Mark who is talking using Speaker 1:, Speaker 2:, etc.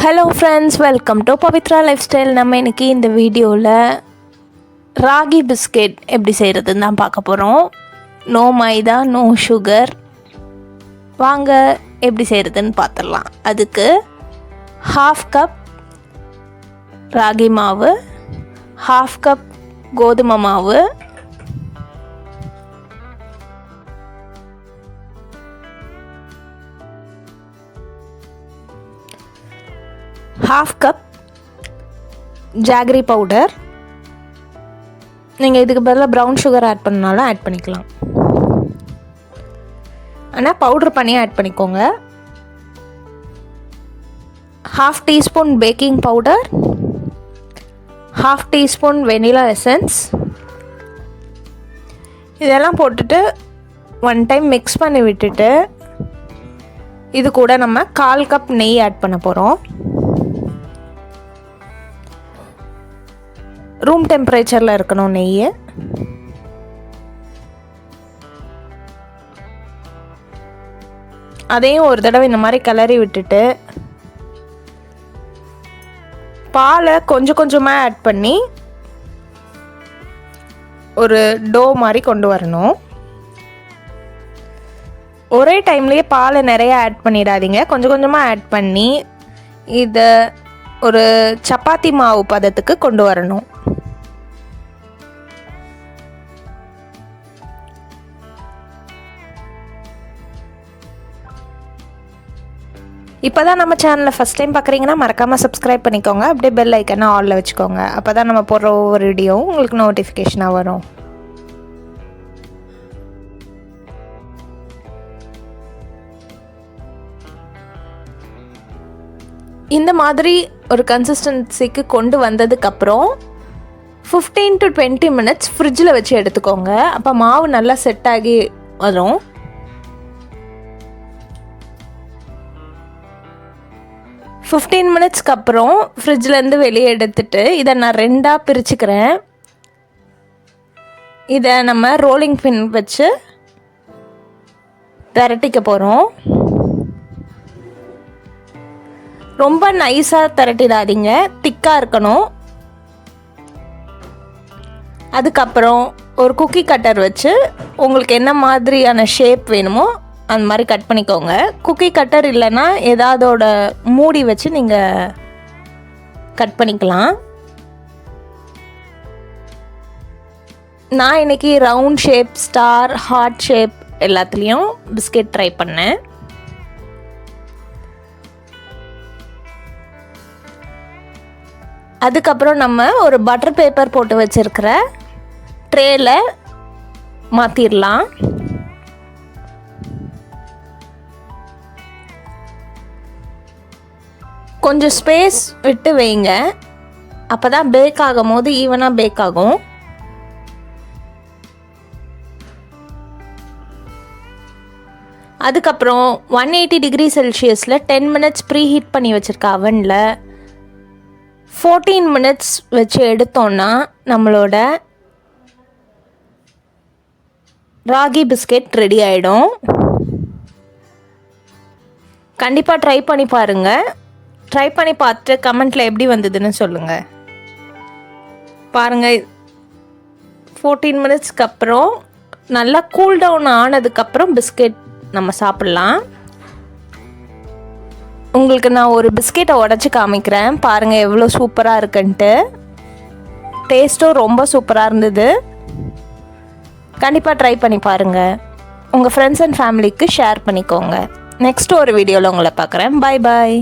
Speaker 1: Hello friends, welcome to Pavithra life style. நம்ம இன்றைக்கி இந்த வீடியோவில் ராகி பிஸ்கெட் எப்படி செய்கிறதுன்னு தான் பார்க்க போகிறோம். நோ மைதா, நோ சுகர். வாங்க எப்படி செய்கிறதுன்னு பார்த்துடலாம். அதுக்கு 1/2 கப் ராகி மாவு, 1/2 கப் கோதுமை மாவு, 1/2 கப் ஜாகரி பவுடர். நீங்கள் இதுக்கு பதிலாக ப்ரௌன் சுகர் ஆட் பண்ணாலும் ஆட் பண்ணிக்கலாம், ஆனால் பவுடர் பண்ணி ஆட் பண்ணிக்கோங்க. 1/2 teaspoon baking powder, 1/2 teaspoon vanilla essence. இதெல்லாம் போட்டுட்டு 1 டைம் மிக்ஸ் பண்ணி விட்டுட்டு இது கூட நம்ம 1/4 கப் நெய் ஆட் பண்ண போகிறோம். ரூம் டெம்பரேச்சரில் இருக்கணும் நெய். அதையும் ஒரு தடவை இந்த மாதிரி கிளறி விட்டுட்டு பாலை கொஞ்சம் கொஞ்சமாக ஆட் பண்ணி ஒரு டோ மாதிரி கொண்டு வரணும். ஒரே டைம்லேயே பாலை நிறைய ஆட் பண்ணிடாதீங்க, கொஞ்சம் கொஞ்சமாக ஆட் பண்ணி இதை ஒரு சப்பாத்தி மாவு பதத்துக்கு கொண்டு வரணும். இப்போ தான் நம்ம சேனலில் ஃபஸ்ட் டைம் பார்க்குறீங்கன்னா மறக்காமல் சப்ஸ்கிரைப் பண்ணிக்கோங்க. அப்படியே பெல் ஐக்கனை ஆலில் வச்சுக்கோங்க. அப்போ தான் நம்ம போடுற ஒவ்வொரு வீடியோவும் உங்களுக்கு நோட்டிஃபிகேஷனாக வரும். இந்த மாதிரி ஒரு கன்சிஸ்டன்சிக்கு கொண்டு வந்ததுக்கப்புறம் 15 to 20 மினிட்ஸ் ஃப்ரிட்ஜில் வச்சு எடுத்துக்கோங்க. அப்போ மாவு நல்லா செட் ஆகி வரும். ஃபிஃப்டீன் மினிட்ஸ்க்கு அப்புறம் ஃப்ரிட்ஜ்லேருந்து வெளியே எடுத்துட்டு இதை நான் 2ஆக பிரிச்சுக்கிறேன். இதை நம்ம ரோலிங் பின் வச்சு திரட்டிக்க போகிறோம். ரொம்ப நைஸாக திரட்டிடாதீங்க, திக்காக இருக்கணும். அதுக்கப்புறம் ஒரு குக்கி கட்டர் வச்சு உங்களுக்கு என்ன மாதிரியான ஷேப் வேணுமோ அந்த மாதிரி கட் பண்ணிக்கோங்க. குக்கி கட்டர் இல்லைன்னா ஏதாவதோட மூடி வச்சு நீங்கள் கட் பண்ணிக்கலாம். நான் இன்றைக்கி round shape, star, heart shape எல்லாத்துலேயும் பிஸ்கெட் ட்ரை பண்ணேன். அதுக்கப்புறம் நம்ம ஒரு பட்டர் பேப்பர் போட்டு வச்சுருக்கிற ட்ரேயில் மாற்றிடலாம். கொஞ்சம் ஸ்பேஸ் விட்டு வைங்க, அப்போ தான் பேக் ஆகும் போது ஈவனாக பேக் ஆகும். அதுக்கப்புறம் 180 டிகிரி செல்சியஸில் 10 மினிட்ஸ் ப்ரீ ஹீட் பண்ணி வச்சுருக்க அவனில் 14 மினிட்ஸ் வச்சு எடுத்தோன்னா நம்மளோட ராகி பிஸ்கெட் ரெடி ஆகிடும். கண்டிப்பாக ட்ரை பண்ணி பாருங்கள். ட்ரை பண்ணி பார்த்துட்டு கமெண்ட்டில் எப்படி வந்ததுன்னு சொல்லுங்கள். பாருங்கள், 14 மினிட்ஸ்க்கு அப்புறம் நல்லா கூல் டவுன் ஆனதுக்கப்புறம் பிஸ்கெட் நம்ம சாப்பிட்லாம். உங்களுக்கு நான் ஒரு பிஸ்கெட்டை உடச்சி காமிக்கிறேன். பாருங்கள் எவ்வளோ சூப்பராக இருக்குன்ட்டு. டேஸ்ட்டும் ரொம்ப சூப்பராக இருந்தது. கண்டிப்பாக ட்ரை பண்ணி பாருங்கள். உங்கள் ஃப்ரெண்ட்ஸ் அண்ட் ஃபேமிலிக்கு ஷேர் பண்ணிக்கோங்க. நெக்ஸ்ட் ஒரு வீடியோவில் உங்களை பார்க்குறேன். பாய் பாய்.